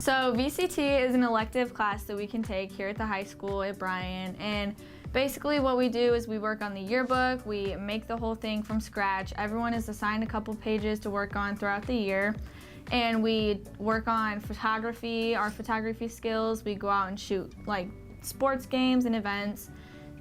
So VCT is an elective class that we can take here at the high school at Bryan, and basically what we do is we work on the yearbook, we make the whole thing from scratch. Everyone is assigned a couple pages to work on throughout the year, and we work on photography, our photography skills. We go out and shoot like sports games and events,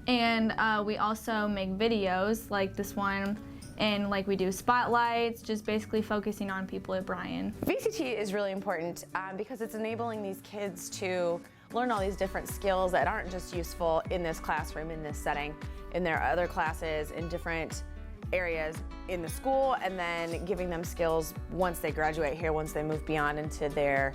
and we also make videos like this one, and like we do spotlights, just basically focusing on people at Bryan. VCT is really important because it's enabling these kids to learn all these different skills that aren't just useful in this classroom, in this setting, in their other classes, in different areas in the school, and then giving them skills once they graduate here, once they move beyond into their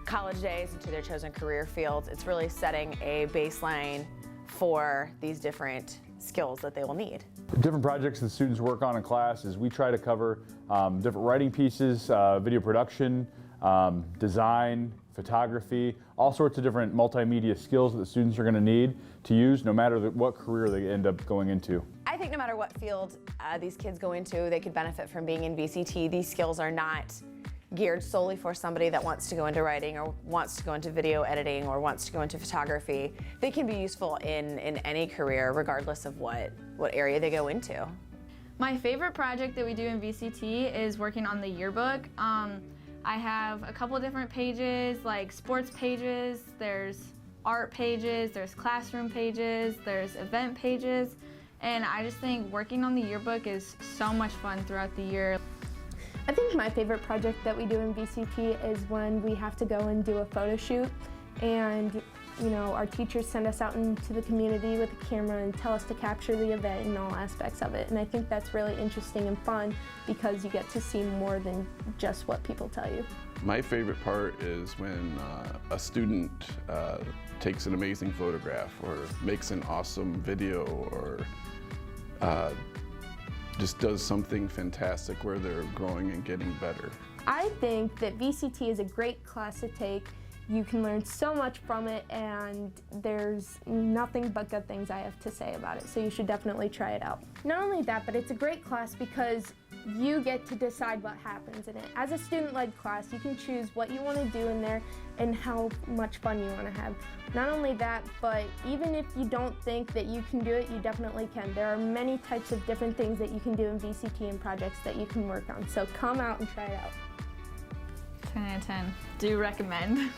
college days, into their chosen career fields. It's really setting a baseline for these different skills that they will need. Different projects the students work on in class is we try to cover different writing pieces, video production, design, photography, all sorts of different multimedia skills that the students are going to need to use no matter what career they end up going into. I think no matter what field these kids go into, they could benefit from being in VCT. These skills are not geared solely for somebody that wants to go into writing or wants to go into video editing or wants to go into photography. They can be useful in any career regardless of what area they go into. My favorite project that we do in VCT is working on the yearbook. I have a couple different pages, like sports pages, there's art pages, there's classroom pages, there's event pages, and I just think working on the yearbook is so much fun throughout the year. I think my favorite project that we do in VCT is when we have to go and do a photo shoot, and our teachers send us out into the community with a camera and tell us to capture the event and all aspects of it. And I think that's really interesting and fun because you get to see more than just what people tell you. My favorite part is when a student takes an amazing photograph or makes an awesome video or just does something fantastic where they're growing and getting better. I think that VCT is a great class to take. You can learn so much from it, and there's nothing but good things I have to say about it, so you should definitely try it out. Not only that, but it's a great class because you get to decide what happens in it. As a student-led class, you can choose what you want to do in there and how much fun you want to have. Not only that, but even if you don't think that you can do it, you definitely can. There are many types of different things that you can do in VCT and projects that you can work on, so come out and try it out. 10 out of 10. Do recommend.